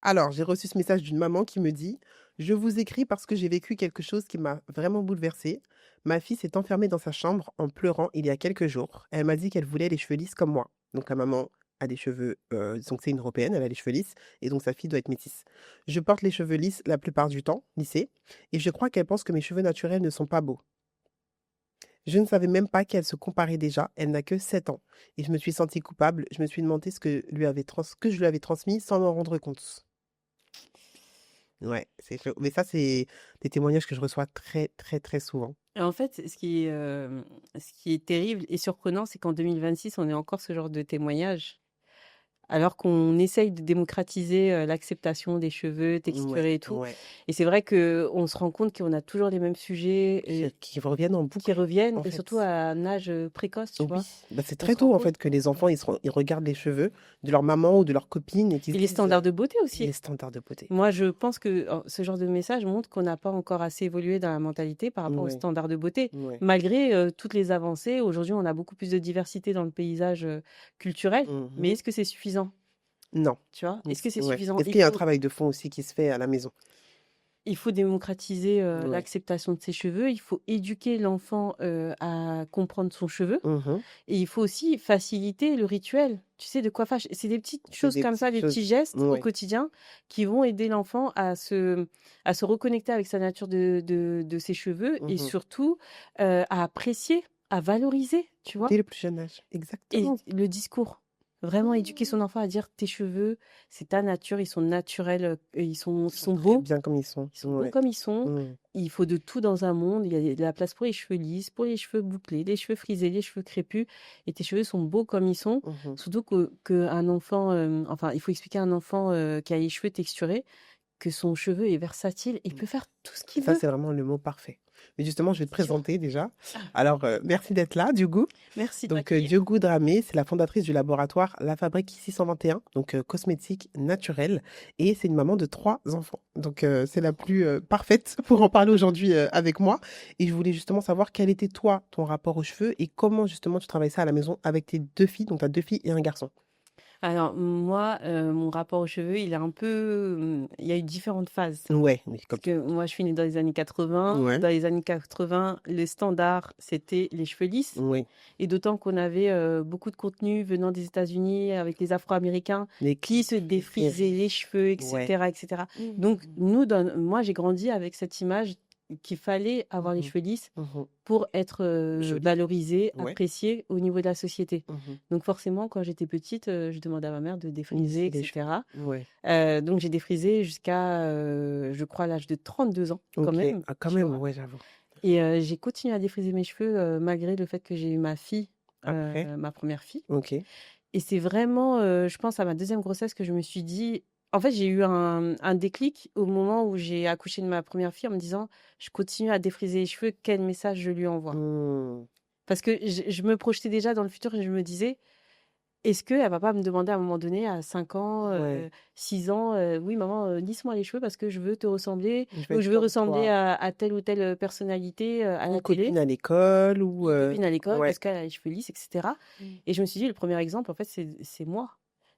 Alors, j'ai reçu ce message d'une maman qui me dit: «Je vous écris parce que j'ai vécu quelque chose qui m'a vraiment bouleversée. Ma fille s'est enfermée dans sa chambre en pleurant il y a quelques jours. Elle m'a dit qu'elle voulait les cheveux lisses comme moi». Donc la maman a des cheveux, donc c'est une européenne, elle a les cheveux lisses et donc sa fille doit être métisse. «Je porte les cheveux lisses la plupart du temps, lissés, et je crois qu'elle pense que mes cheveux naturels ne sont pas beaux. Je ne savais même pas qu'elle se comparait déjà, elle n'a que 7 ans et je me suis sentie coupable. Je me suis demandé ce que je lui avais transmis sans m'en rendre compte». Ouais, c'est chaud. Mais ça, c'est des témoignages que je reçois très, très, très souvent. Et en fait, ce qui est terrible et surprenant, c'est qu'en 2026, on ait encore ce genre de témoignages. Alors qu'on essaye de démocratiser, l'acceptation des cheveux Ouais, texturés et tout. ouais. Et c'est vrai qu'on se rend compte qu'on a toujours les mêmes sujets Qui reviennent en qui boucle, reviennent en et surtout fait. à un âge, précoce, tu vois? Oui, bah, c'est On très se rend tôt, en compte fait, que les enfants, ils regardent les cheveux de leur maman ou de leur copine et qu'ils se et les disent, standards de beauté les aussi. standards de beauté. Moi, je pense que ce genre de message montre qu'on n'a pas encore assez évolué dans la mentalité par rapport aux Ouais, standards de beauté. ouais. Malgré, toutes les avancées, aujourd'hui, on a beaucoup plus de diversité dans le paysage, culturel, mais Mmh. est-ce que c'est suffisant? Non. Tu vois? Est-ce que c'est Ouais. suffisant? Est-ce qu'il y a un travail de fond aussi qui se fait à la maison? Il faut démocratiser, Ouais. l'acceptation de ses cheveux, il faut éduquer l'enfant, à comprendre son cheveu Mmh. et il faut aussi faciliter le rituel, tu sais, de coiffage. C'est des petites C'est choses des comme ça, petites des petits choses. gestes au Ouais. quotidien qui vont aider l'enfant à se reconnecter avec sa nature de ses cheveux et Mmh. surtout, à apprécier, à valoriser, tu vois? Dès le plus jeune âge. Et Exactement. le discours, vraiment éduquer son enfant à dire: «Tes cheveux, c'est ta nature, ils sont naturels, et Ils sont sont très beaux». bien comme ils sont. Ils sont beaux Ouais. comme ils sont. Mmh. Il faut de tout dans un monde. Il y a de la place pour les cheveux lisses, pour les cheveux bouclés, les cheveux frisés, les cheveux crépus. Et tes cheveux sont beaux comme ils sont. Mmh. Surtout qu'un enfant, enfin, il faut expliquer à un enfant qui a les cheveux texturés que son cheveu est versatile. Il peut faire tout ce qu'il Ça, veut. c'est vraiment le mot parfait. Mais justement, je vais te Tu vois? présenter déjà. Ah, Alors, merci d'être là, Diogo. merci de Donc, m'accueillir. Diogo Dramé, c'est la fondatrice du laboratoire La Fabrique 621, donc cosmétique naturelle. Et c'est une maman de 3 enfants. Donc, c'est la plus parfaite pour en parler aujourd'hui avec moi. Et je voulais justement savoir quel était toi, ton rapport aux cheveux et comment justement tu travailles ça à la maison avec tes 2 filles. Donc, tu as 2 filles et un garçon. Alors, moi, mon rapport aux cheveux, il est un peu, il y a eu différentes phases. Ouais, oui, comme Parce tout. que moi, je suis née dans les années 80. Ouais, Dans les années 80, le standard, c'était les cheveux lisses. oui. Et d'autant qu'on avait beaucoup de contenu venant des États-Unis avec les Afro-Américains Les qui clips se défrisaient préférés. les cheveux, Ouais. etc., etc. Donc, Mhm. moi, j'ai grandi avec cette image qu'il fallait avoir les Mhm. cheveux lisses Mhm. pour être Jolie. valorisé, Ouais. apprécié au niveau de la société. Mhm. Donc, forcément, quand j'étais petite, je demandais à ma mère de défriser, Lisser les cheveux. etc. Ouais. Donc, j'ai défrisé jusqu'à, je crois, l'âge de 32 ans, quand OK. même, Ah, quand tu même, vois. ouais, j'avoue. Et j'ai continué à défriser mes cheveux, malgré le fait que j'ai eu ma fille, Après? ma première fille. OK. Et c'est vraiment, je pense à ma deuxième grossesse que je me suis dit en fait, j'ai eu un déclic au moment où j'ai accouché de ma première fille en me disant: «Je continue à défriser les cheveux, quel message je lui envoie?» Mmh. Parce que je me projetais déjà dans le futur et je me disais: «Est-ce qu'elle va pas me demander à un moment donné, à 5 ans, Ouais. 6 ans, «Oui maman, lisse-moi les cheveux parce que je veux te ressembler Je vais ou être je veux comme ressembler toi. à telle ou telle, personnalité, à Ou la télé». copine à l'école ou Une copine à l'école ouais. parce qu'elle a les cheveux lisses et cetera. Mmh. Et je me suis dit: «Le premier exemple, en fait, c'est moi».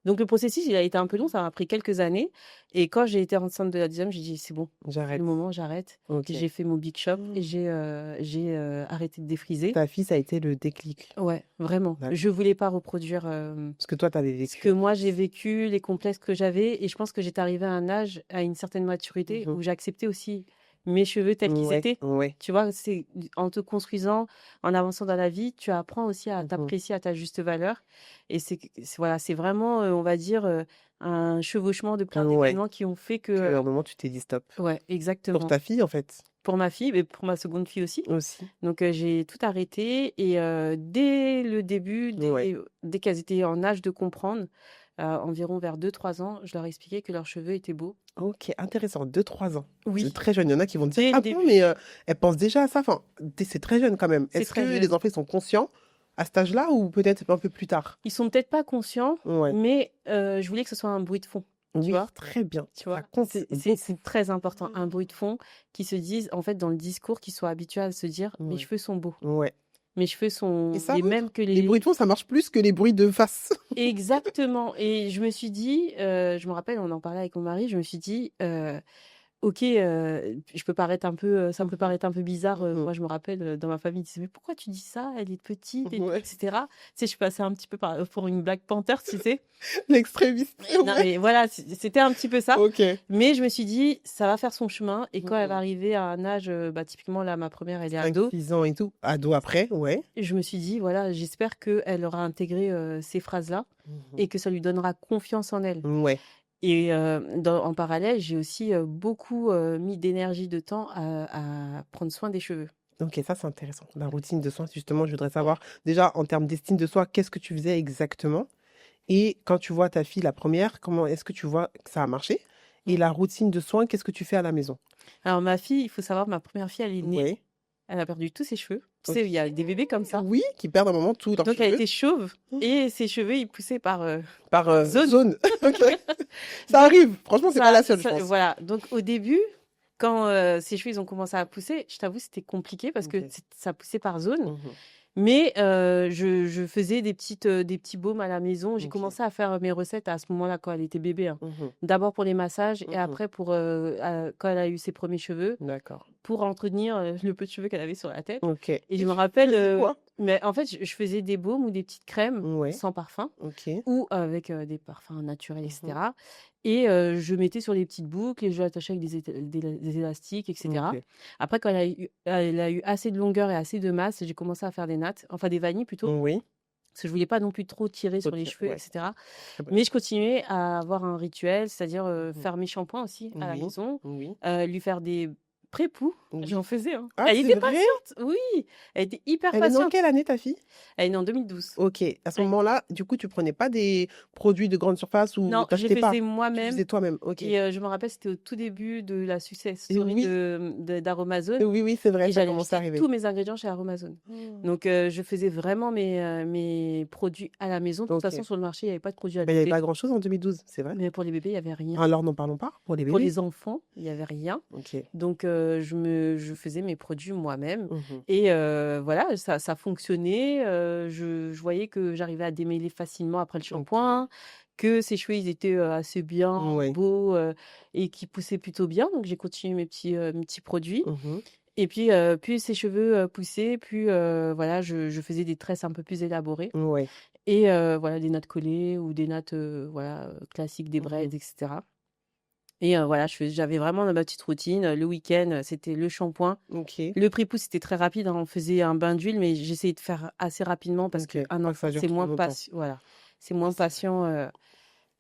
Donc le processus, il a été un peu long, ça m'a pris quelques années et quand j'ai été enceinte de la deuxième j'ai dit: «C'est bon, c'est le J'arrête. moment, j'arrête». OK. J'ai fait mon big shop et Mmh. arrêté de défriser. Ta fille, ça a été le déclic. Ouais, vraiment. Je D'accord. voulais pas reproduire, Parce que toi, tu avais ce vécu que en moi j'ai plus. vécu, les complexes que j'avais et je pense que j'étais arrivée à un âge, à une certaine maturité Mmh. où j'acceptais aussi mes cheveux tels qu'ils Ouais, étaient. ouais. Tu vois? C'est en te construisant, en avançant dans la vie, tu apprends aussi à Mmh. t'apprécier à ta juste valeur et voilà, c'est vraiment, on va dire, un chevauchement de plein Ouais. d'événements qui ont fait que, Qu'à un moment, tu t'es dit: «Stop». ouais, Pour exactement. ta fille, en fait? Pour ma fille, mais pour ma seconde fille aussi. Aussi? Donc, j'ai tout arrêté et dès le début, Ouais. dès qu'elles étaient en âge de comprendre, environ vers 2 3 ans, je leur expliquais que leurs cheveux étaient beaux. OK, intéressant, 2 3 ans. C'est Oui, très jeune. Il y en a qui vont dire: dès le «Ah bon? début. Mais elle pense déjà à ça?» Enfin, c'est très jeune quand même. C'est Est-ce très que les jeune. enfants, ils sont conscients à cet âge-là ou peut-être un peu plus tard? Ils sont peut-être pas conscients, Ouais. mais je voulais que ce soit un bruit de fond, tu Oui, vois? très bien. Tu Ça vois? compte. C'est très important, un bruit de fond qui se dise en fait, dans le discours, qu'ils soient habitués à se dire: «Mes Ouais, cheveux sont beaux. ouais. mes cheveux Et sont ça les rentre? mêmes que Les bruits les... de fond, ça marche plus que les bruits de face. Exactement. Et je me suis dit, je me rappelle, on en parlait avec mon mari, je me suis dit, OK, je peux paraître un peu, ça peut Mmh paraître un peu bizarre, mh. moi je me rappelle, dans ma famille, ils disaient: «Mais pourquoi tu dis ça? Elle est petite et tout» et Ouais, cetera. Tu sais, je passais un petit peu pour une Black Panther, tu sais? l'extrémiste, Mais non, ouais. mais voilà, c'était un petit peu ça. OK. Mais je me suis dit: «Ça va faire son chemin» et quand elle va Mmh. arriver à un âge, bah, typiquement là, ma première elle est ado, 5-6 ans et tout. Ado après, ouais. et je me suis dit: «Voilà, j'espère qu'elle aura intégré, ces phrases-là Mmh et que ça lui donnera confiance en elle». mh. Ouais. Et en parallèle, j'ai aussi, beaucoup, mis d'énergie, de temps à prendre soin des cheveux. OK, ça, c'est intéressant. La routine de soins, justement, je voudrais savoir, déjà, en termes d'estime de soi, qu'est-ce que tu faisais exactement? Et quand tu vois ta fille, la première, comment est-ce que tu vois que ça a marché? Et Mmh. la routine de soins, qu'est-ce que tu fais à la maison? Alors ma fille, il faut savoir, ma première fille, elle est née, Ouais, elle a perdu tous ses cheveux. Tu sais, il y a OK. des bébés comme ça. Oui, qui perdent à un moment tous leurs Donc elle cheveux. était chauve Mmh. et ses cheveux, ils poussaient par, Par, zone. zone. OK. Ça Donc arrive. Franchement, c'est pas ça la seule, je ça pense. voilà, donc au début, quand, ses cheveux, ils ont commencé à pousser, je t'avoue, c'était compliqué parce que OK. ça poussait par zone. Mmh. Mais je faisais des petits baumes à la maison. J'ai OK. commencé à faire mes recettes à ce moment-là, quand elle était bébé, hein. Mmh. D'abord pour les massages et Mmh. après pour, quand elle a eu ses premiers cheveux, D'accord. pour entretenir, le peu de cheveux qu'elle avait sur la tête. OK. Et je Et me tu rappelle, faisais quoi? mais en fait, je faisais des baumes ou des petites crèmes Ouais, sans parfum OK. ou avec, des parfums naturels et Mmh. cetera, et je mettais sur les petites boucles et je l'attachais avec des élastiques et cetera. OK. Après, quand elle a eu assez de longueur et assez de masse, j'ai commencé à faire des nattes, enfin des vanilles plutôt, Oui. parce que je voulais pas non plus trop tirer sur les OK, cheveux et ouais, cetera. très bonne Mais je idée. continuais à avoir un rituel, c'est-à-dire, Mmh. faire mes shampoings aussi à la Oui, maison, oui, lui faire des pré-poux, oui. j'en faisais, hein. Ah, Elle c'est était vrai? patiente, oui, elle était hyper Elle est née en quelle patiente. année, ta fille? Elle est née en 2012. OK. À ce Oui. moment-là, du coup, tu prenais pas des produits de grande surface ou Non, tu je les achetais pas? faisais Tu moi-même faisais toi-même? OK. et je me rappelle, c'était au tout début de la success Et story oui, d'Aromazone oui, oui, c'est vrai, et ça j'allais commence à acheter arriver. tous mes ingrédients chez Aromazone. Mmh. Donc je faisais vraiment mes produits à la maison. De toute façon, OK. sur le marché, il y avait pas de produits Ben, il y avait additifs. pas grand-chose en 2012, c'est vrai? Mais pour les bébés, il y avait rien. Alors n'en parlons pas, pour les Pour bébés? les enfants, il y avait rien. OK. Donc je faisais mes produits moi-même Mmh. et voilà, ça fonctionnait, je voyais que j'arrivais à démêler facilement après le OK. shampoing, que ses cheveux, ils étaient, assez bien, Ouais. beaux, et qui poussaient plutôt bien. Donc j'ai continué mes petits produits Mmh. et puis, plus ses cheveux, poussaient, plus, voilà, je faisais des tresses un peu plus élaborées Ouais. et voilà, des nattes collées ou des nattes, voilà, classiques, des Mmh. braids et cetera. Et voilà, j'avais vraiment ma petite routine. Le week-end, c'était le shampoing. OK. Le pré-pousse, c'était très rapide, hein, on faisait un bain d'huile, mais j'essayais de faire assez rapidement parce OK. qu'un Pas que enfant, ça dure trop longtemps. voilà, c'est Oui, moins c'est vrai. patient,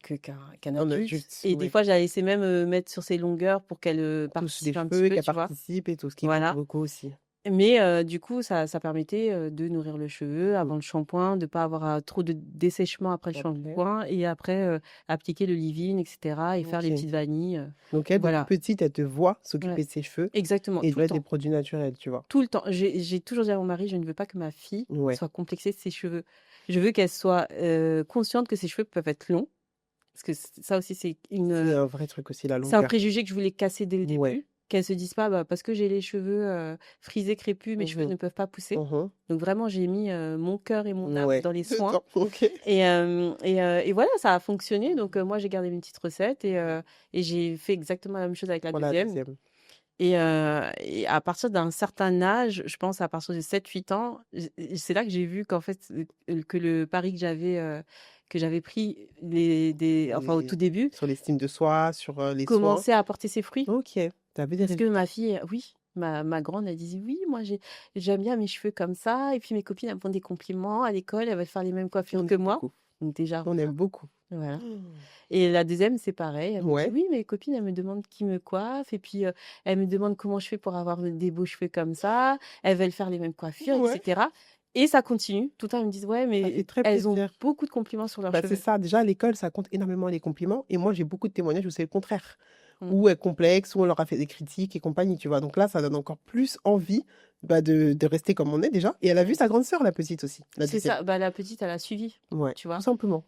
qu'un Un adulte adulte, et des ouais. fois, je la laissais même, mettre sur ses longueurs pour qu'elle, Touche les participe un petit cheveux, peu, qu'elle tu vois? participe et tout, ce qui compte Voilà. beaucoup aussi. Mais du coup, ça permettait, de nourrir le cheveu Mmh. avant le shampoing, de pas avoir, trop de dessèchement après le Après, shampoing et après, appliquer le leave-in et cetera et faire les OK. petites vanilles, Donc elle, depuis voilà. petite, elle te voit s'occuper Ouais, de ses cheveux exactement, et tout le doit des temps. produits naturels, tu vois? Tout le temps. J'ai toujours dit à mon mari: «Je ne veux pas que ma fille Ouais. soit complexée de ses cheveux. Je veux qu'elle soit, consciente que ses cheveux peuvent être longs». Parce que ça aussi, C'est un vrai truc aussi, la c'est un longueur. préjugé que je voulais casser dès le Ouais. début. Qu'elle se dise pas: «Bah, parce que j'ai les cheveux, frisés, crépus, mes cheveux Mmh. ne peuvent pas pousser». Mmh. Donc vraiment, j'ai mis, mon cœur et mon âme Ouais. dans les soins Dedans, OK. et voilà, ça a fonctionné. Donc Mmh. moi, j'ai gardé mes petites recettes et j'ai fait exactement la même chose avec la Pour la 2e. deuxième. Et à partir d'un certain âge, je pense à partir de 7-8 ans, c'est là que j'ai vu qu'en fait, que le pari que j'avais pris enfin au tout Et début, sur l'estime de soi, sur, les soins. commençait à porter ses fruits. OK. Tu avais des Parce que résultats. ma fille, oui, ma grande, elle disait: «Oui, moi j'aime bien mes cheveux comme ça et puis mes copines, elles me font des compliments à l'école, elles veulent faire les mêmes On coiffures aime que moi». beaucoup. Donc déjà On aime voilà, beaucoup. voilà. Mmh. Et la deuxième, c'est pareil. Elle me dit: Ouais. «Oui, mes copines, elles me demandent qui me coiffe et puis, elles me demandent comment je fais pour avoir des beaux cheveux comme ça. Elles veulent faire les mêmes coiffures et Ouais. cetera» et ça continue. Tout le temps, elles me disent: «Ouais, Ça fait mais» très elles ont plaisir. beaucoup de compliments sur leurs Bah, c'est cheveux. ça. Déjà, à l'école, ça compte énormément les compliments et moi, j'ai beaucoup de témoignages où c'est le contraire. Mmh. Où elles complexent, où on leur a fait des critiques et compagnie, tu vois? Donc là, ça donne encore plus envie de rester comme on est déjà. Et elle a vu sa grande sœur, la petite aussi, la C'est deuxième. ça. Bah, la petite, elle a suivi, Ouais, tu tout vois. simplement.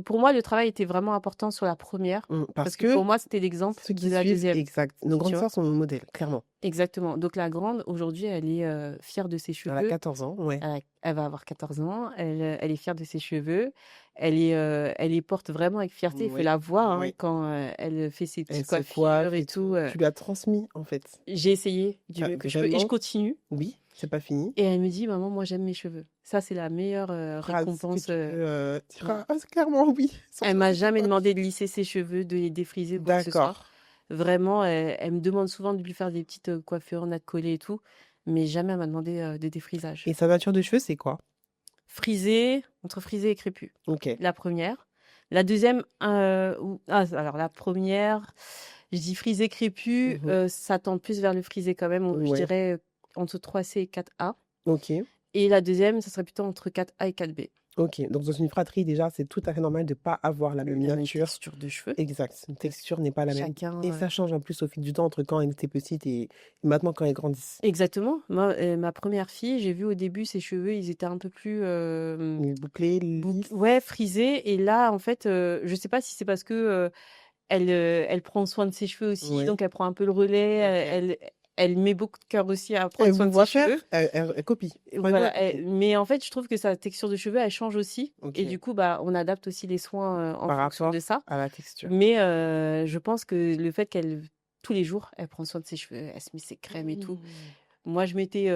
Pour moi, le travail était vraiment important sur la première, Parce parce que que pour moi, c'était l'exemple ceux de qui la suivent, deuxième, exact. Nos tu grandes vois. sœurs sont nos modèles, clairement. Exactement. Donc la grande, aujourd'hui, elle est fière de ses Elle a cheveux. 14 ans, ouais. Elle va avoir 14 ans. Elle est fière de ses cheveux. Elle les porte vraiment avec fierté. Il faut Oui, la voir hein, oui. quand elle fait ses Elle petites se coiffures coiffe et et tout. tout. Tu lui as transmis, en fait. J'ai essayé du Ah, mieux que je peux et je vraiment, continue. oui, c'est pas fini. Et elle me dit, maman, moi j'aime mes cheveux. Ça, c'est la meilleure Phrase que récompense. tu peux dire. Ah, clairement, oui. Sans Elle ça, m'a c'était jamais pas. demandé de lisser ses cheveux, de les défriser, quoi que ce soit. D'accord. Vraiment, elle me demande souvent de lui faire des petites coiffures nattes collées et tout, mais jamais elle m'a demandé de défrisage. Et sa nature de cheveux, c'est quoi? Frisé, entre frisé et crépus. Ok. La première. La deuxième, alors la première, je dis frisé crépus, ça tend plus vers le frisé quand même, je Ouais. dirais entre 3C et 4A. Ok. Et la deuxième, ça serait plutôt entre 4A et 4B. Ok. Donc, dans une fratrie, déjà, c'est tout à fait normal de ne pas avoir la même La même nature. texture de cheveux. Exact. Une texture n'est pas la même. Chacun. Et ça change en plus au fil du temps entre quand elle était petite et maintenant quand elle grandit. Exactement. Moi, ma première fille, j'ai vu au début ses cheveux, ils étaient un peu plus Les bouclés, lisses. ouais, frisés. Et là, en fait, je sais pas si c'est parce que elle prend soin de ses cheveux aussi, Ouais. donc elle prend un peu le relais. Ok. Elle met beaucoup de cœur aussi à prendre Elle soin vous de voit ses faire, cheveux. elle copie. Voilà. Franchement, elle copie. Mais en fait, je trouve que sa texture de cheveux, elle change aussi. Ok. Et du coup, bah, on adapte aussi les soins en Par fonction de rapport ça. à la texture. Mais je pense que le fait qu'elle, tous les jours, elle prend soin de ses cheveux, elle se met ses crèmes et tout. Moi, je mettais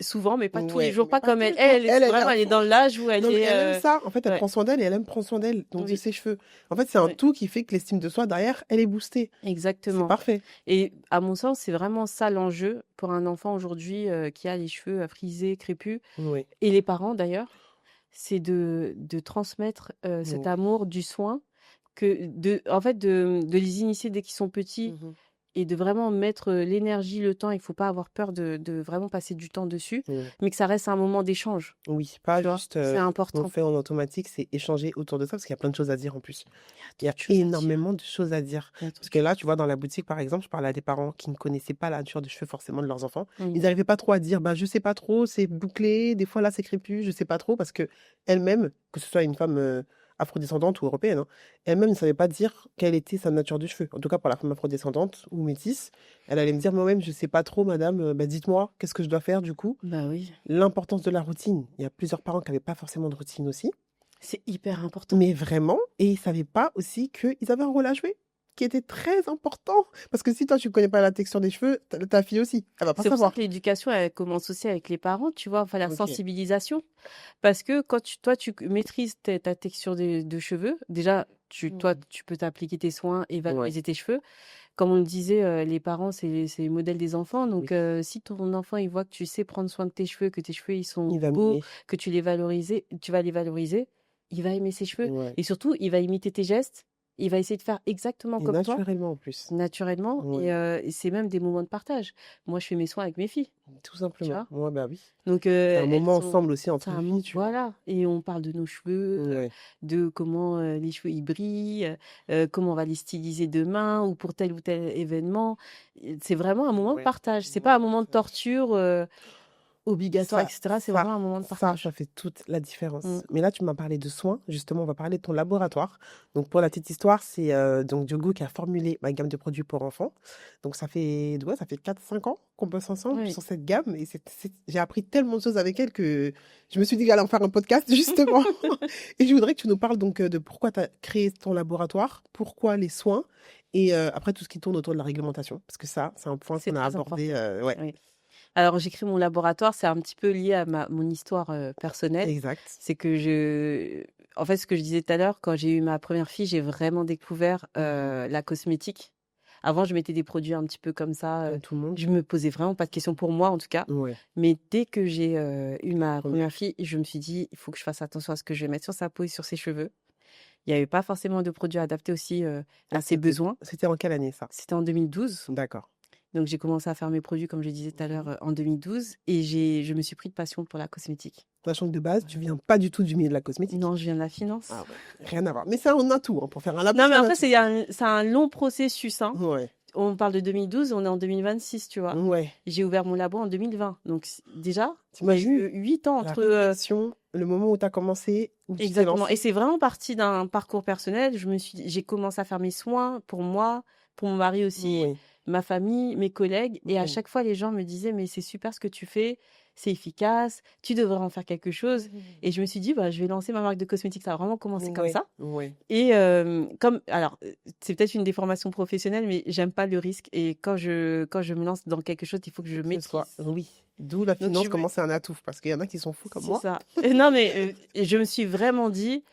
souvent, mais pas tous les Ouais, jours, mais pas pas comme tout le elle. temps. Elle, Elle, c'est elle est vraiment, à elle est fond. dans l'âge où elle Non, mais est. elle aime ça. En fait, elle Ouais, prend soin d'elle et elle aime prendre soin d'elle, donc de oui, ses cheveux. En fait, c'est un ouais, tout qui fait que l'estime de soi, derrière, elle est boostée. C'est exactement. parfait. Et à mon sens, c'est vraiment ça l'enjeu pour un enfant aujourd'hui qui a les cheveux frisés, crépus, Oui. et les parents d'ailleurs, c'est de transmettre cet Oui. amour du soin, en fait, de les initier dès qu'ils sont petits Mhm. et de vraiment mettre l'énergie, le temps. Il faut pas avoir peur de vraiment passer du temps dessus, Oui. mais que ça reste un moment d'échange, Oui, pas tu vois. juste C'est on important. fait en automatique, c'est échanger autour de ça parce qu'il y a plein de choses à dire en plus. Il y a Trop de choses à dire. énormément de choses à dire. Il y a trop Parce de que choses là, à tu vois, dans la boutique, par exemple, je parlais à des parents qui ne connaissaient pas la nature de cheveux forcément de leurs enfants. dire. Ils n'arrivaient pas trop à dire, bah, je sais pas trop, c'est bouclé, des fois là c'est crépus, je sais pas trop, parce que elle-même, que ce soit une femme afrodescendante ou européenne, hein, elle-même ne savait pas dire quelle était sa nature de cheveux. En tout cas, pour la femme afrodescendante ou métisse, elle allait me dire, moi-même, je sais pas trop, madame, bah, dites-moi, qu'est-ce que je dois faire du coup? Bah oui, L'importance de la routine. Il y a plusieurs parents qui n'avaient pas forcément de routine aussi. c'est hyper important. Mais vraiment, et ils savaient pas aussi qu'ils avaient un rôle à jouer, qui était très important. Parce que si toi, tu connais pas la texture des cheveux, ta fille aussi, elle va pas C'est pour ça savoir. que l'éducation, elle commence aussi avec les parents, tu vois, enfin la Ok. sensibilisation. Parce que quand toi, tu maîtrises ta texture de cheveux, déjà, toi, tu peux t'appliquer tes soins et Ouais. valoriser tes cheveux. Comme on le disait, les parents, c'est les modèles des enfants. Donc, Oui. si ton enfant, il voit que tu sais prendre soin de tes cheveux, que tes cheveux, ils sont Il va beaux, m'aimer. que tu vas les valoriser, il va aimer ses cheveux. Ouais. Et surtout, il va imiter tes gestes. Il va essayer de faire exactement Et comme toi, naturellement en plus. naturellement. Ouais. Et c'est même des moments de partage. Moi, je fais mes soins avec mes filles, Tout tu simplement. vois. Ouais, bah oui. Donc, C'est un elles moment sont. ensemble aussi C'est entre un filles, tu vois. voilà. Et on parle de nos cheveux, Ouais. de comment les cheveux ils brillent, comment on va les styliser demain ou pour tel ou tel événement. C'est vraiment un moment de Ouais. partage. Un C'est moment pas de un moment de partage. torture obligatoire, Ça, etc. C'est ça, vraiment un moment de ça partage. fait toute la différence. Mm. Mais là, tu m'as parlé de soins. Justement, on va parler de ton laboratoire. Donc, pour la petite histoire, c'est donc Diogo qui a formulé ma gamme de produits pour enfants. Donc, ça fait 4-5 ans qu'on bosse ensemble Oui. sur cette gamme. Et j'ai appris tellement de choses avec elle que je me suis dit qu'elle allait en faire un podcast, justement. Et je voudrais que tu nous parles donc de pourquoi tu as créé ton laboratoire, pourquoi les soins, et après tout ce qui tourne autour de la réglementation. Parce que ça, c'est un point C'est qu'on a très abordé. important. Ouais, Oui. Alors, j'ai créé mon laboratoire, c'est un petit peu lié à mon histoire personnelle. exact. C'est que en fait, ce que je disais tout à l'heure, quand j'ai eu ma première fille, j'ai vraiment découvert la cosmétique. Avant, je mettais des produits un petit peu comme ça. Comme tout le monde. Je me posais vraiment pas de questions pour moi, en tout cas. Ouais. Mais dès que j'ai eu ma Première. première fille, je me suis dit, il faut que je fasse attention à ce que je vais mettre sur sa peau et sur ses cheveux. Il n'y avait pas forcément de produits adaptés aussi à ses besoins. C'était en quelle année ça? C'était en 2012. D'accord. Donc, j'ai commencé à faire mes produits, comme je disais tout à l'heure, en 2012. Et je me suis pris de passion pour la cosmétique. Sachant que de base, tu viens pas du tout du milieu de la cosmétique. Non, je viens de la finance. Ah ouais, rien à voir. Mais ça, on a tout hein, pour faire un labo. Non, mais ça, on a après, tout. c'est un long processus. Hein. Ouais. on parle de 2012, on est en 2026, tu vois. Ouais. J'ai ouvert mon labo en 2020. Donc, déjà, il y a T'imagines eu 8 ans la entre. régression, le moment où tu as commencé, où tu t'es Exactement. Et lancé. c'est vraiment parti d'un parcours personnel. J'ai commencé à faire mes soins pour moi, pour mon mari aussi, Oui. ma famille, mes collègues. Et à Oui. chaque fois, les gens me disaient, mais c'est super ce que tu fais, c'est efficace, tu devrais en faire quelque chose. Et je me suis dit, bah, je vais lancer ma marque de cosmétiques. Ça a vraiment commencé comme Ouais. ça. Ouais. Et alors, c'est peut-être une déformation professionnelle, mais j'aime pas le risque. Et quand je me lance dans quelque chose, il faut que je Que ce soit. maîtrise. Oui. D'où la Donc, finance, comment c'est un atout. Parce qu'il y en a qui sont fous comme c'est moi. ça. Non, mais je me suis vraiment dit,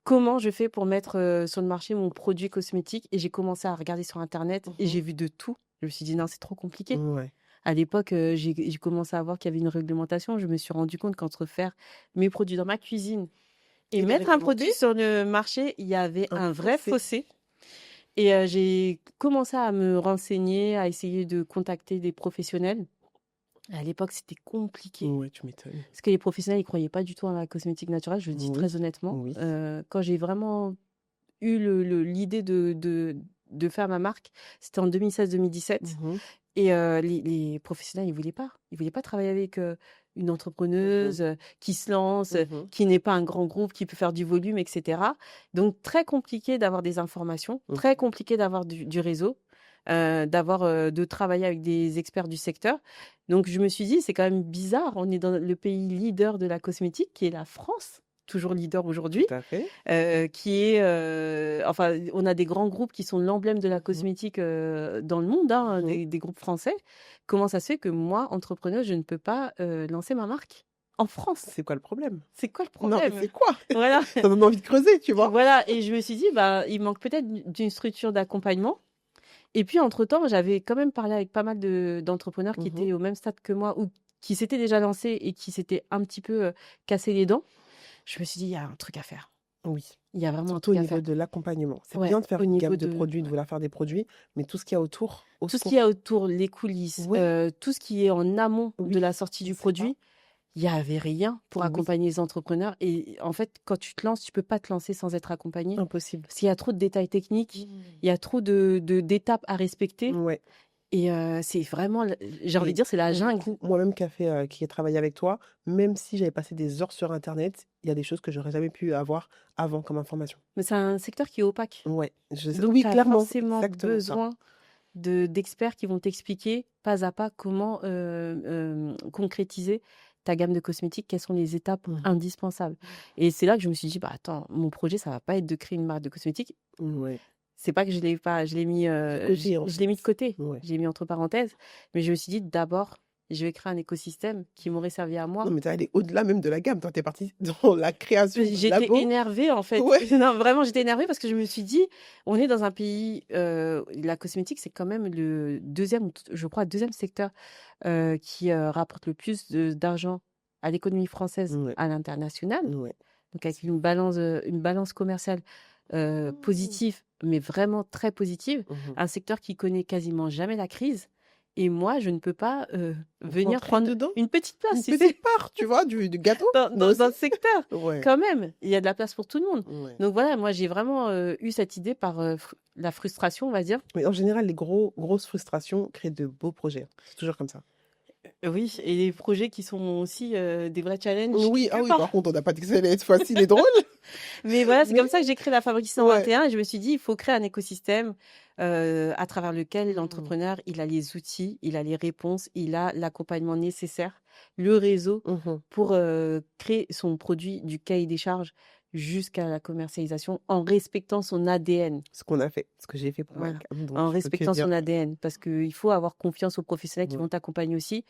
comment je fais pour mettre sur le marché mon produit cosmétique? Et j'ai commencé à regarder sur Internet et j'ai vu de tout. Je me suis dit, non, c'est trop compliqué. Ouais. À l'époque, j'ai commencé à voir qu'il y avait une réglementation. Je me suis rendu compte qu'entre faire mes produits dans ma cuisine et Il est mettre un réglementé. produit sur le marché, il y avait Un un vrai fossé. fossé. Et j'ai commencé à me renseigner, à essayer de contacter des professionnels. À l'époque, c'était compliqué. Ouais, tu m'étonnes. Parce que les professionnels, ils croyaient pas du tout en la cosmétique naturelle, je le dis Oui. très honnêtement. Oui. Quand j'ai vraiment eu l'idée de faire ma marque, c'était en 2016-2017. Mhm. Et les professionnels, ils voulaient pas. Ils voulaient pas travailler avec une entrepreneuse qui se lance, Mhm. qui n'est pas un grand groupe, qui peut faire du volume, etc. Donc, très compliqué d'avoir des informations, Mhm. très compliqué d'avoir du réseau, de travailler avec des experts du secteur. Donc, je me suis dit, c'est quand même bizarre. On est dans le pays leader de la cosmétique, qui est la France, toujours leader aujourd'hui, Tout à fait. qui est, enfin, on a des grands groupes qui sont l'emblème de la Mhm. cosmétique dans le monde, hein, Mhm. des groupes français. Comment ça se fait que moi, entrepreneuse, je ne peux pas lancer ma marque en France? C'est quoi le problème? C'est quoi le Non, mais problème? c'est quoi? Voilà. Ça donne envie de creuser, tu vois. Voilà. Et je me suis dit, bah, il manque peut-être d'une structure d'accompagnement. Et puis, entre-temps, j'avais quand même parlé avec pas mal d'entrepreneurs qui Mhm. étaient au même stade que moi ou qui s'étaient déjà lancés et qui s'étaient un petit peu cassés les dents. Je me suis dit, il y a un truc à faire. Oui. Il y a vraiment un Surtout au truc à niveau faire. de l'accompagnement. C'est Ouais, bien de faire au une niveau gamme de produits, de ouais. vouloir faire des produits, mais tout ce qu'il y a autour, au Tout ce qu'il y secours. a autour, les coulisses, Oui, tout ce qui est en amont de oui, la sortie je du sais pas. produit, il y avait rien pour Oui, accompagner les entrepreneurs. Et en fait, quand tu te lances, tu peux pas te lancer sans être accompagné impossible. parce qu'il y a trop de détails techniques, il y a trop d'étapes à respecter. Ouais. Et c'est vraiment, j'ai envie de Et dire, c'est la pour le jungle. coup, moi-même qui ai travaillé avec toi, même si j'avais passé des heures sur Internet, il y a des choses que j'aurais jamais pu avoir avant comme information. Mais c'est un secteur qui est opaque. Ouais, Donc, oui, tu as clairement, forcément exactement ça. besoin d'experts qui vont t'expliquer pas à pas comment concrétiser ta gamme de cosmétiques, quelles sont les étapes Mhm. indispensables. Et c'est là que je me suis dit, bah attends, mon projet, ça va pas être de créer une marque de cosmétiques. Ouais. C'est pas que je l'ai mis, De côté, en je l'ai mis de fait. côté, Ouais. je l'ai mis entre parenthèses, mais je me suis dit d'abord, je vais créer un écosystème qui m'aurait servi à moi. Non, mais t'es allé au-delà même de la gamme. Toi, t'es parti dans la création d'un J'étais labo. énervée en fait. Ouais. Non, vraiment, j'étais énervée parce que je me suis dit, on est dans un pays, la cosmétique, c'est quand même le deuxième, je crois, deuxième secteur qui rapporte le plus d'argent à l'économie française Ouais. à l'international. Ouais. Donc avec C'est fou. une balance commerciale positive, mais vraiment très positive. Mhm. Un secteur qui connaît quasiment jamais la crise. Et moi, je ne peux pas venir Rentrer prendre dedans, une petite place, une tu sais, petite part, tu vois, du gâteau, moi aussi. dans le secteur. Ouais. Quand même, il y a de la place pour tout le monde. Ouais. Donc voilà, moi, j'ai vraiment eu cette idée par la frustration, on va dire. Mais en général, les grosses frustrations créent de beaux projets. C'est toujours comme ça. Oui, et les projets qui sont aussi des vrais challenges Oui, ah quelque oui, par part. contre, on n'a pas dit que ça allait être facile et drôle. Mais voilà, c'est Mais comme ça que j'ai créé la Fabrique ouais. 121 et je me suis dit, il faut créer un écosystème à travers lequel Mhm. l'entrepreneur, il a les outils, il a les réponses, il a l'accompagnement nécessaire, le réseau Mhm. pour créer son produit du cahier des charges jusqu'à la commercialisation en respectant son ADN. Ce qu'on a fait, ce que j'ai fait pour ma Voilà, gamme, donc en je peux que respectant dire. son ADN parce qu'il faut avoir confiance aux professionnels qui Ouais. vont t'accompagner aussi.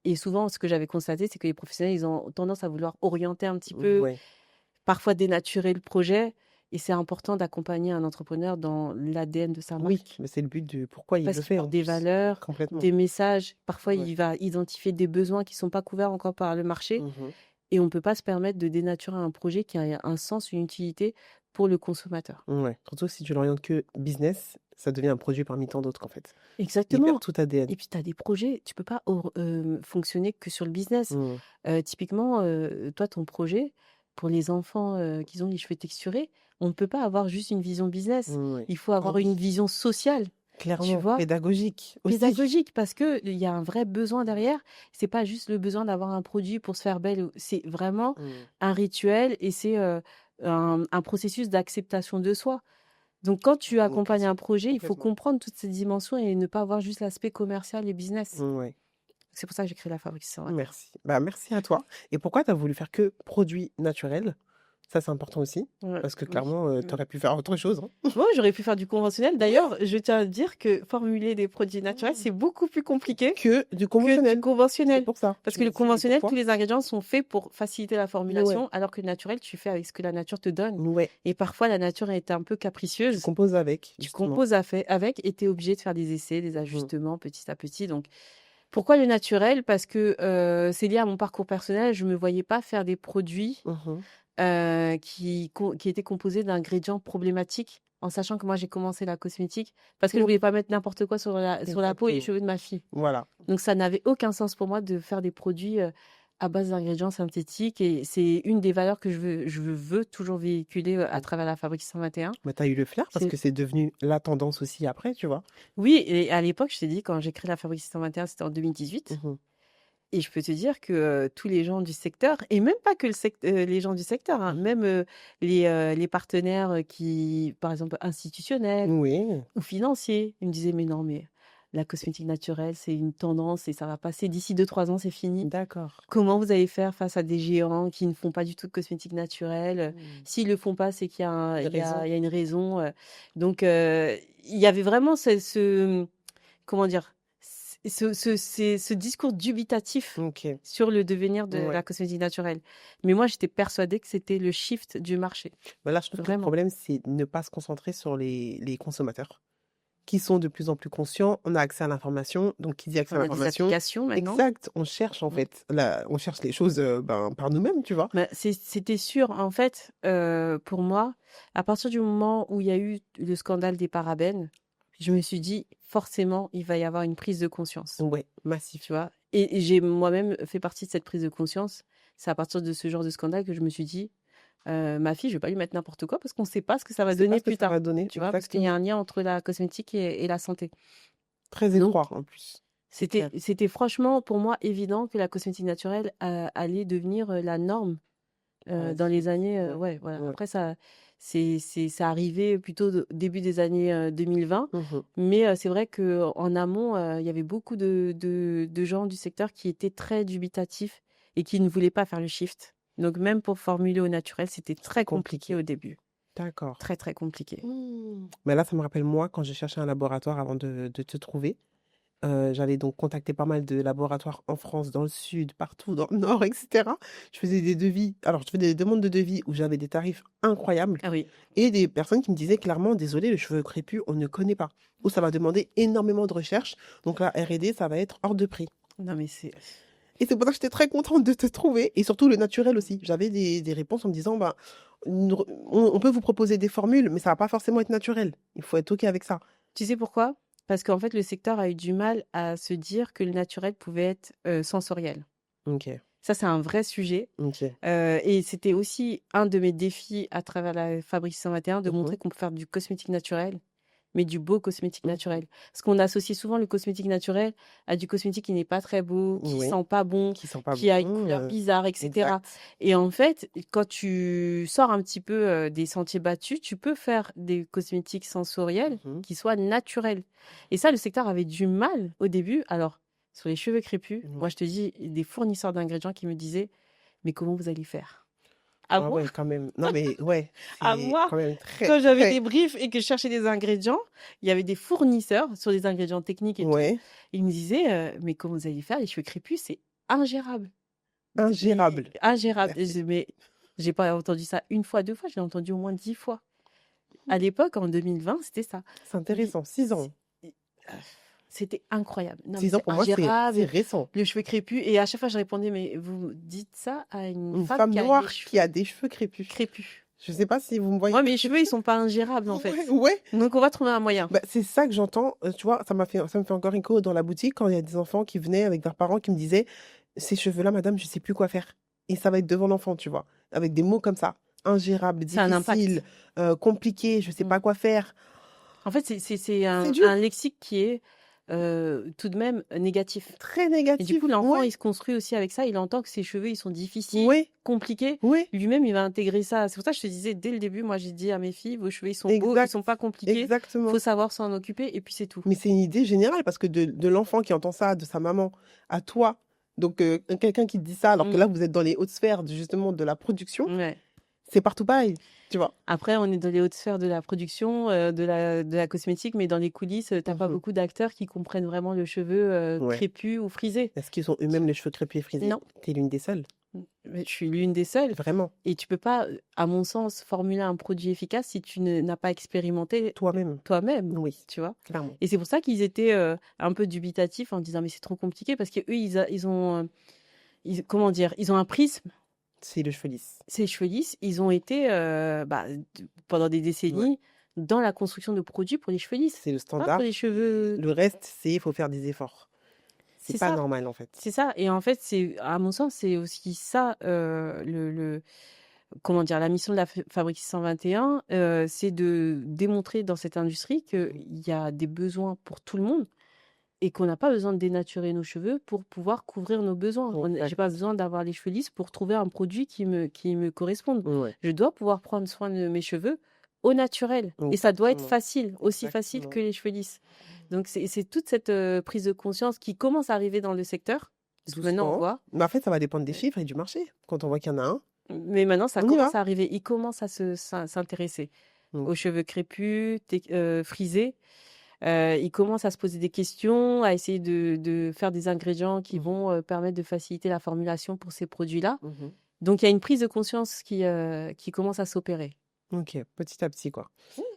Et souvent, ce que j'avais constaté, c'est que les professionnels, ils ont tendance à vouloir orienter un petit peu, Ouais. parfois dénaturer le projet. Et c'est important d'accompagner un entrepreneur dans l'ADN de sa Oui, marque. mais c'est le but de pourquoi il Parce le qu'il fait porte en des plus. valeurs, Complètement. des messages. Parfois, Ouais. il va identifier des besoins qui ne sont pas couverts encore par le marché. Mhm. Et on ne peut pas se permettre de dénaturer un projet qui a un sens, une utilité pour le consommateur. Ouais. Surtout si tu l'orientes que business, ça devient un produit parmi tant d'autres, en fait. Il perd Exactement. tout ADN. Et puis, tu as des projets, tu ne peux pas fonctionner que sur le business. Mhm. Typiquement, toi, ton projet, pour les enfants qui ont les cheveux texturés, on ne peut pas avoir juste une vision business. Ouais. Il faut Ah avoir une oui, vision sociale. tu Clairement, vois? pédagogique aussi. Pédagogique parce qu'il y a un vrai besoin derrière. C'est pas juste le besoin d'avoir un produit pour se faire belle, c'est vraiment Mmh. un rituel et c'est, un processus d'acceptation de soi. Donc quand tu accompagnes un projet, il faut Complètement. comprendre toutes ces dimensions et ne pas voir juste l'aspect commercial et business. Ouais, C'est pour ça que j'ai créé la Fabrique 621. merci. Bah, merci à toi. Et pourquoi tu as voulu faire que produits naturels? Ça, c'est important aussi, Ouais, parce que oui. clairement, tu aurais pu faire autre chose, hein. Moi, j'aurais pu faire du conventionnel. D'ailleurs, je tiens à dire que formuler des produits naturels, c'est beaucoup plus compliqué Que du que du conventionnel. C'est conventionnel. pour ça. Parce Je que me le dis: «Mais conventionnel, tous pourquoi?» les ingrédients sont faits pour faciliter la Ouais, formulation, alors que le naturel, tu fais avec ce que la nature te donne. ouais, Et parfois, la nature est un peu tu capricieuse. composes avec, Tu justement. composes avec et tu es obligé de faire des essais, des Mmh. ajustements petit à petit. Donc, pourquoi le naturel? Parce que c'est lié à mon parcours personnel. Je ne me voyais pas faire des produits Mmh. qui étaient composés d'ingrédients problématiques, en sachant que moi, j'ai commencé la cosmétique parce que je Pour voulais pas mettre n'importe quoi sur la peau et les exactement. cheveux de ma fille. Voilà. Donc ça n'avait aucun sens pour moi de faire des produits, à base d'ingrédients synthétiques et c'est une des valeurs que je veux toujours véhiculer, à Mmh. travers la Fabrique 121. Bah, tu as eu le flair parce C'est que c'est devenu la tendance aussi après, tu vois? Oui et à l'époque, je t'ai dit, quand j'ai créé la Fabrique 121, c'était en 2018 Mmh. et je peux te dire que, tous les gens du secteur et même pas que les gens du secteur, hein, Mmh. même, les partenaires, qui par exemple institutionnels Oui, ou financiers, ils me disaient: «Mais non, mais la cosmétique naturelle, c'est une tendance et ça va passer d'ici 2 3 ans, c'est fini». d'accord. Comment vous allez faire face à des géants qui ne font pas du tout de cosmétiques naturels? Mmh. S'ils le font pas, c'est qu'il y a Des raisons. il y a une raison, donc il y avait vraiment comment dire? Ce discours dubitatif OK. sur le devenir de Ouais. la cosmétique naturelle. Mais moi, j'étais persuadée que c'était le shift du marché, Bah, là, je trouve que le vraiment. problème, c'est ne pas se concentrer sur les consommateurs qui sont de plus en plus conscients. On a accès à l'information, donc qui dit accès à On a des l'information applications maintenant. exact, on cherche en Mmh. fait, on cherche les choses, ben, par nous-mêmes, tu vois? Bah, c'était sûr. En fait, pour moi, à partir du moment où il y a eu le scandale des parabènes, je me suis dit: «Forcément, il va y avoir une prise de conscience», Ouais, massif. tu vois? Et j'ai moi-même fait partie de cette prise de conscience. C'est à partir de ce genre de scandale que je me suis dit: «Ma fille, je vais pas lui mettre n'importe quoi parce qu'on ne sait pas ce que ça On va sait pas donner ce que plus ça tard», va donner, tu vois? Parce qu'il y a exactement. un lien entre la cosmétique et la santé. Très Donc étroit en plus. C'est clair. c'était franchement pour moi évident que la cosmétique naturelle, allait devenir, la norme. Par la Dans les suite. années, Ouais, ouais, voilà. ouais. Après ça arrivait plutôt de début des années, 2020, Mmh. mais c'est vrai qu'en amont, il y avait beaucoup de gens du secteur qui étaient très dubitatifs et qui ne voulaient pas faire le shift. Donc même pour formuler au naturel, c'était C'était très compliqué compliqué. au début. D'accord. Très, très compliqué. Mmh. Mais là, ça me rappelle moi quand j'ai cherché un laboratoire avant de te trouver. J'avais donc contacté pas mal de laboratoires en France, dans le sud, partout, dans le nord et cetera. Je faisais des devis. Alors, je faisais des demandes de devis où j'avais des tarifs incroyables Ah oui. et des personnes qui me disaient clairement: «Désolé, le cheveu crépus, on ne connaît pas» ou «Ça va demander énormément de recherche, donc la R&D, ça va être hors de prix». Non mais c'est Et c'est pour ça que j'étais très contente de te trouver et surtout le naturel aussi. J'avais des réponses en me disant: «Bah, on peut vous proposer des formules, mais ça va pas forcément être naturel. Il faut être OK avec ça». tu sais pourquoi? Parce qu'en fait, le secteur a eu du mal à se dire que le naturel pouvait être, sensoriel. OK, Ça, c'est un vrai sujet. OK. Et c'était aussi un de mes défis à travers la Fabrique 121 de Mmh. montrer qu'on peut faire du cosmétique naturel, mais du beau cosmétique Mmh. naturel. Parce qu'on associe souvent le cosmétique naturel à du cosmétique qui n'est pas très beau, qui Oui, sent pas bon, qui sent pas qui a une bon, couleur bizarre, etc. exact. Et en fait, quand tu sors un petit peu des sentiers battus, tu peux faire des cosmétiques sensoriels Mmh. qui soient naturels. Et ça, le secteur avait du mal au début. Alors, sur les cheveux crépus, moi, Ouais. je te dis, des fournisseurs d'ingrédients qui me disaient, mais comment vous allez faire? À Ah moi ouais, quand même. Non mais ouais, à c'est moi, quand même très, quand j'avais des très briefs et que je cherchais des ingrédients, il y avait des fournisseurs sur des ingrédients techniques et tout. ouais, Ils me disaient: «Mais comment vous allez faire? Les cheveux crépus, c'est ingérable». Mais ingérable. ingérable. Et je Merci. dis: «Mais j'ai pas entendu ça une fois, 2 fois, j'ai entendu au moins 10 fois». À l'époque, en 2020, c'était ça. C'est Je me dis: intéressant, 6 «C'est» ans. c'était incroyable. «Non mais 6 ans c'est pour moi, c'est ingérable, récent. le cheveu crépus» et à chaque fois je répondais: «Mais vous dites ça à une Une femme femme qui a les noire qui cheveux a des cheveux crépus. crépus». Je sais pas si vous me voyez Moi, mes cheveux, ils description? sont pas ingérables, en Ouais, fait. ouais. Donc on va trouver un moyen. Bah, c'est ça que j'entends, tu vois? Ça me fait encore écho dans la boutique quand il y a des enfants qui venaient avec leurs parents qui me disaient: «Ces cheveux-là, madame, je sais plus quoi faire» et ça va être devant l'enfant, tu vois? Avec des mots comme ça: ingérable, Ça a un difficile, impact. compliqué, je sais Mmh. pas quoi faire. En fait, c'est C'est un dur. lexique qui est tout de même négatif. Très Et du négatif. coup, l'enfant, Ouais. il se construit aussi avec ça. Il entend que ses cheveux, ils sont difficiles, Oui. compliqués. Oui. Lui-même, il va intégrer ça. C'est pour ça que je te disais, dès le début, moi, j'ai dit à mes filles, vos cheveux, ils sont beaux, ils Exact. sont pas compliqués. Exactement. Faut savoir s'en occuper et puis c'est tout. Mais c'est une idée générale parce que de l'enfant qui entend ça de sa maman à toi, donc quelqu'un qui te dit ça alors que Mm. là vous êtes dans les hautes sphères justement de la production, Ouais. c'est partout pareil, tu vois. Après, on est dans les hautes sphères de la production, de la cosmétique, mais dans les coulisses, t'as pas Mhm. beaucoup d'acteurs qui comprennent vraiment le cheveu Ouais. crépus ou frisé. Est-ce qu'ils ont eux-mêmes les cheveux crépus et frisés? Non. T'es l'une des seules, Mais je suis l'une des seules. vraiment, Et tu peux pas, à mon sens, formuler un produit efficace si tu n'as pas expérimenté toi-même. toi-même, Oui, tu vois. clairement. Et c'est pour ça qu'ils étaient un peu dubitatifs en disant mais c'est trop compliqué parce que eux ils ont comment dire, ils ont un prisme, C'est le cheveu lisse. ces cheveux lisses, ils ont été pendant des Ouais. décennies dans la construction de produits pour les cheveux lisses, C'est le pas standard. pour les cheveux. Le reste, c'est il faut faire des efforts. C'est C'est pas ça, normal en fait. c'est ça. Et en fait, c'est à mon sens, c'est aussi ça le comment dire, la mission de la Fabrique 621, c'est de démontrer dans cette industrie qu'il y a des besoins pour tout le monde et qu'on n'a pas besoin de dénaturer nos cheveux pour pouvoir couvrir nos besoins. J'ai pas Exact. besoin d'avoir les cheveux lisses pour trouver un produit qui me corresponde. Ouais. Je dois pouvoir prendre soin de mes cheveux au naturel. Et ça doit être Exactement. facile, aussi facile Exactement. que les cheveux lisses. Donc c'est toute cette prise de conscience qui commence à arriver dans le secteur. Parce que maintenant, on Doucement. voit. Mais en fait, ça va dépendre des chiffres et du marché. Quand on voit qu'il y en a un, Mais maintenant, ça on y commence va. à arriver. Ils commencent à s'intéresser aux Ok. cheveux crépus, frisés. Ils commencent à se poser des questions, à essayer de faire des ingrédients qui Mhm. vont permettre de faciliter la formulation pour ces produits-là. Mhm. Donc, il y a une prise de conscience qui commence à s'opérer. Ok, petit à petit, quoi.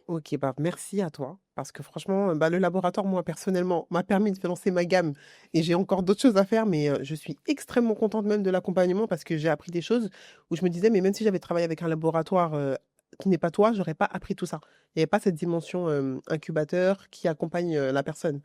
Ok, bah merci à toi. Parce que franchement, bah, le laboratoire, moi, personnellement, m'a permis de lancer ma gamme. Et j'ai encore d'autres choses à faire, mais je suis extrêmement contente même de l'accompagnement parce que j'ai appris des choses où je me disais, mais même si j'avais travaillé avec un laboratoire qui n'est pas toi, j'aurais pas appris tout ça. Il n'y avait pas cette dimension incubateur qui accompagne la personne.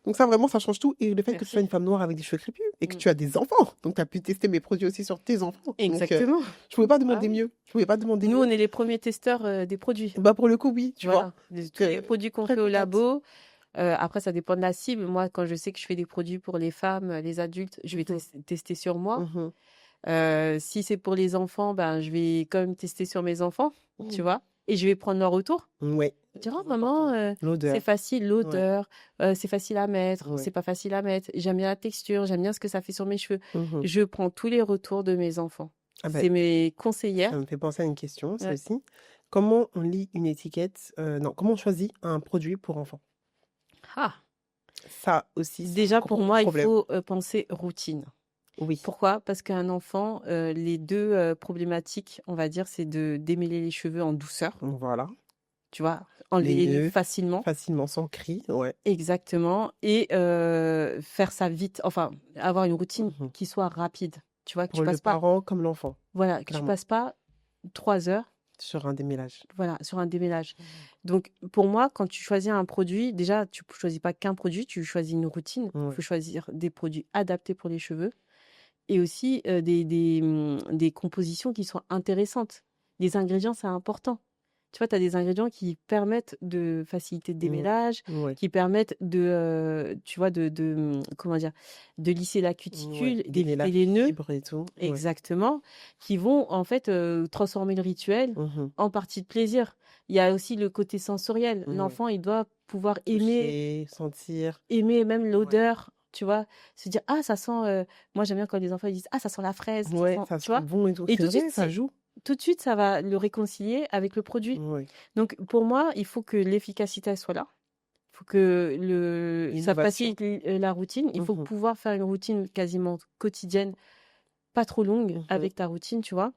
Donc ça, vraiment, ça change tout. Et le fait que tu sois Merci. une femme noire avec des cheveux crépus et que Mm. tu as des enfants. Donc tu as pu tester mes produits aussi sur tes enfants. Donc Exactement. je pouvais pas Ah demander oui. mieux. Je pouvais pas demander Nous, mieux. on est les premiers testeurs des produits. Bah pour le coup, oui, tu vois. Voilà. Tous les produits qu'on Très fait au contente. labo. Après, ça dépend de la cible. Moi, quand je sais que je fais des produits pour les femmes, les adultes, je vais tester sur moi. Mhm. Si c'est pour les enfants, ben, je vais quand même tester sur mes enfants, tu Mhm. vois. Et je vais prendre leur retour. Ouais, Dire, oh très maman, important. c'est L'odeur. facile, Ouais. l'odeur, c'est facile à mettre, Ouais. c'est pas facile à mettre. J'aime bien la texture, j'aime bien ce que ça fait sur mes cheveux. Mhm. Je prends tous les retours de mes enfants. Ah bah, C'est mes ça conseillères. me fait penser à une question, ça Ouais. aussi. Comment on lit une étiquette Non, comment on choisit un produit pour enfants? Ah, Ça aussi, c'est un déjà pour gros moi, il problème. faut penser routine. Oui. Pourquoi? Parce qu'un enfant, les deux problématiques, on va dire, c'est de démêler les cheveux en douceur, Voilà. tu vois, Les enlever les nœuds nœuds, facilement. facilement, sans cri. Ouais. Exactement. Et faire ça vite, enfin, avoir une routine Mhm. qui soit rapide. Tu vois, que Pour tu le passes pas, parent comme l'enfant, voilà, que tu clairement, passes pas 3 heures, sur un démêlage. voilà, sur un démêlage. Donc, pour moi, quand tu choisis un produit, déjà, tu choisis pas qu'un produit, tu choisis une routine. Il Ouais. faut choisir des produits adaptés pour les cheveux et aussi des compositions qui sont intéressantes. Les ingrédients, c'est important. Tu vois, tu as des ingrédients qui permettent de faciliter le démêlage, Ouais. qui permettent tu vois, comment dire, de lisser la Ouais. cuticule, D'élever la d'éviter les nœuds, fibre et tout. Ouais. exactement, qui vont en fait transformer le rituel Mhm. en partie de plaisir. Il y a aussi le côté sensoriel. Ouais. L'enfant, il doit pouvoir aimer Toucher, sentir. même Ouais. l'odeur, tu vois, se dire ah ça sent moi j'aime bien quand les enfants ils disent ah ça sent la fraise, Ouais, ça sent, ça tu sent vois, bon et tout. et C'est tout de suite vrai, ça joue. tout de suite ça va le réconcilier avec le produit. Ouais. Donc pour moi il faut que l'efficacité elle soit là, il faut que ça Innovation. facilite la routine, il faut Mhm. pouvoir faire une routine quasiment quotidienne, pas trop longue Mhm. avec ta routine, tu vois.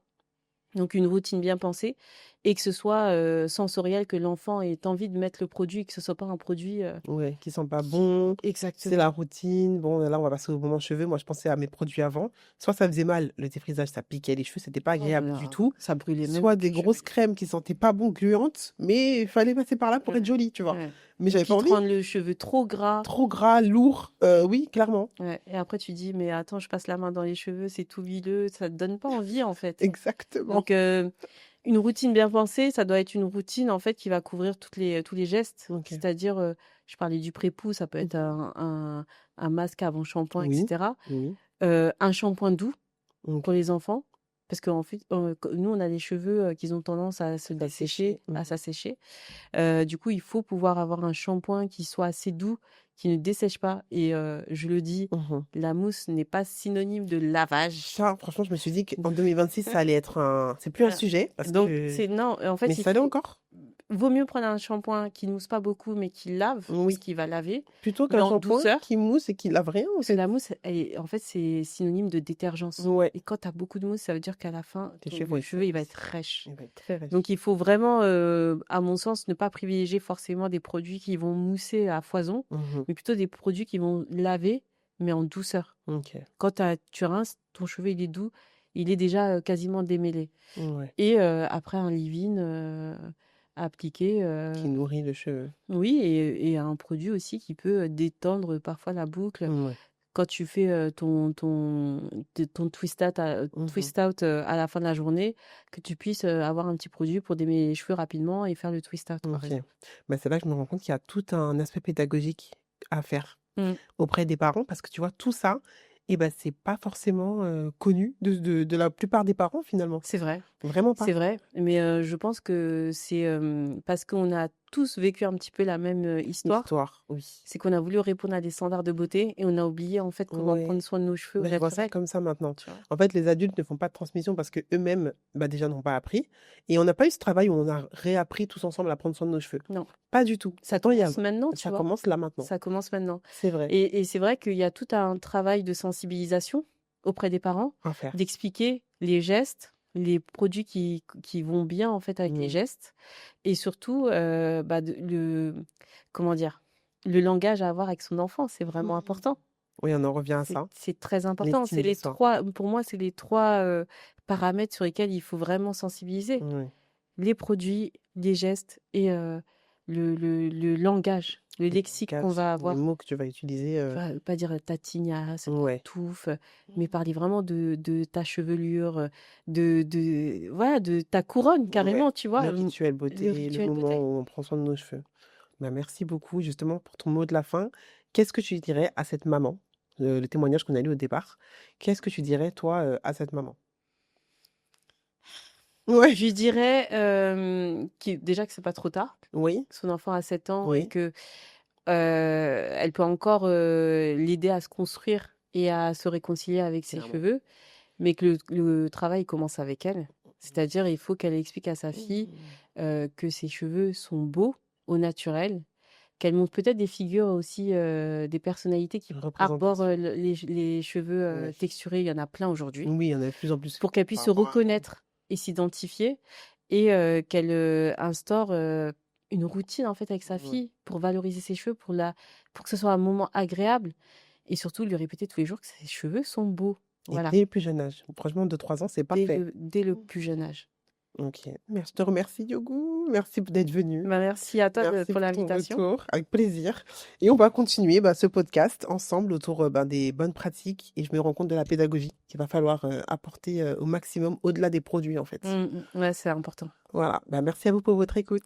Donc une routine bien pensée et que ce soit sensoriel, que l'enfant ait envie de mettre le produit, que ce soit pas un produit Ouais, qui sent pas bon. C'est exactement. la routine. Bon, là, on va passer au moment cheveux. Moi, je pensais à mes produits avant. Soit ça faisait mal, le défrisage, ça piquait les cheveux, c'était pas Oh agréable là du là, tout. ça brûlait même Soit plus des les grosses cheveux. crèmes qui sentaient pas bon, gluantes, mais il fallait passer par là pour être Ouais, jolie, tu vois. ouais. Mais Ou j'avais qui pas te envie. rendent le cheveu trop gras. Trop gras, lourd. Oui, clairement. Ouais. Et après, tu dis, mais attends, je passe la main dans les cheveux, c'est tout huileux, ça te donne pas envie, en fait. Exactement. Donc, Une routine bien pensée, ça doit être une routine, en fait, qui va couvrir tous les gestes. OK. C'est-à-dire, je parlais du pré-pouls, ça peut être Mmh. un masque avant shampoing, et Oui, cetera. oui. Un shampoing doux pour OK. les enfants, parce qu'en fait, nous, on a les cheveux, qui ont tendance à se Ça dessécher, séché. Mmh. à s'assécher. Du coup, il faut pouvoir avoir un shampoing qui soit assez doux, qui ne dessèche pas. Et je le dis, Mmh. la mousse n'est pas synonyme de lavage. Ça, franchement, je me suis dit qu'en 2026, ça allait être c'est plus un Voilà. sujet parce Donc, que non, en mais fait, ça l'est encore? vaut mieux prendre un shampoing qui ne mousse pas beaucoup, mais qui lave, parce Oui. qu'il va laver, Plutôt mais qu'un en shampoing douceur. qui mousse et qui lave rien, en Parce que fait. la mousse, en fait, c'est synonyme de détergence. Ouais. Et quand tu as beaucoup de mousse, ça veut dire qu'à la fin, Tes ton cheveux vont être cheveu, il va secs. être rêche. Il va être très rêche. Donc, il faut vraiment, à mon sens, ne pas privilégier forcément des produits qui vont mousser à foison, Mmh. mais plutôt des produits qui vont laver, mais en douceur. OK. Quand tu rinces, ton cheveu, il est doux, il est déjà quasiment démêlé. Ouais. Et après, un leave-in appliqué, Qui nourrit le cheveu. oui, et un produit aussi qui peut détendre parfois la boucle. Ouais. Quand tu fais ton twist out, Mmh. à la fin de la journée, que tu puisses avoir un petit produit pour démêler les cheveux rapidement et faire le twist out, par OK. exemple. Bah, c'est là que je me rends compte qu'il y a tout un aspect pédagogique à faire Mm. auprès des parents parce que tu vois, tout ça, et ben c'est pas forcément, connu de la plupart des parents, finalement. C'est vrai. Vraiment pas. C'est vrai, mais je pense que c'est parce qu'on a tous vécu un petit peu la même histoire. Histoire, oui. C'est qu'on a voulu répondre à des standards de beauté et on a oublié en fait comment Ouais. prendre soin de nos cheveux au Bah, je vois ça naturel, comme ça maintenant. tu vois. En fait, les adultes ne font pas de transmission parce qu'eux-mêmes, bah, déjà n'ont pas appris et on n'a pas eu ce travail où on a réappris tous ensemble à prendre soin de nos cheveux. Non, Pas du tout. ça Pourtant, il y a commence maintenant, tu ça vois. commence là maintenant. Ça commence maintenant. C'est vrai, Et c'est vrai qu'il y a tout un travail de sensibilisation auprès des parents, à faire. d'expliquer les gestes, les produits qui vont bien en fait avec les Mmh. gestes, et surtout comment dire, le langage à avoir avec son enfant, c'est vraiment important. Oui, on en revient à ça, C'est très les important. C'est teams du les soir. trois, pour moi, c'est les trois paramètres sur lesquels il faut vraiment sensibiliser. Oui, Les produits, les gestes et le langage, le le lexique qu'on langage, va les avoir. mots que tu vas utiliser, Pas dire ta tignasse, ta ouais. touffe, mais parler vraiment de ta chevelure, voilà, de ta couronne Ouais, carrément, tu vois? le rituel Le beauté, le rituel moment beauté. où on prend soin de nos cheveux. Bah, merci beaucoup justement pour ton mot de la fin. Qu'est-ce que tu dirais à cette maman? Le témoignage qu'on a lu au départ. Qu'est-ce que tu dirais toi, à cette maman? Ouais, Je lui dirais, déjà que c'est pas trop tard, oui, que son enfant a 7 ans et oui, que, elle peut encore, l'aider à se construire et à se réconcilier avec ses clairement. cheveux, mais que le travail commence avec elle. C'est-à-dire, il faut qu'elle explique à sa fille, Mmh. que ses cheveux sont beaux au naturel, qu'elle montre peut-être des figures aussi, des personnalités qui arborent, Représentation. les cheveux, Ouais. texturés. Il y en a plein aujourd'hui. Oui, il y en a de plus en plus Pour qu'elle par puisse se rapport à avant. reconnaître et s'identifier, et qu'elle, instaure, une routine, en fait, avec sa Ouais. fille pour valoriser ses cheveux, pour que ce soit un moment agréable, et surtout lui répéter tous les jours que ses cheveux sont beaux. Et Voilà, dès le plus jeune âge. Franchement, 2-3 ans, c'est parfait. dès le plus jeune âge. OK. Je te remercie Yougou. Merci d'être venue. Bah, merci à toi Merci pour pour ton l'invitation. retour, avec plaisir. Et on va continuer, bah, ce podcast ensemble autour, des bonnes pratiques et je me rends compte de la pédagogie qu'il va falloir, apporter, au maximum au-delà des produits, en fait. Ouais, c'est important. Voilà, bah, merci à vous pour votre écoute.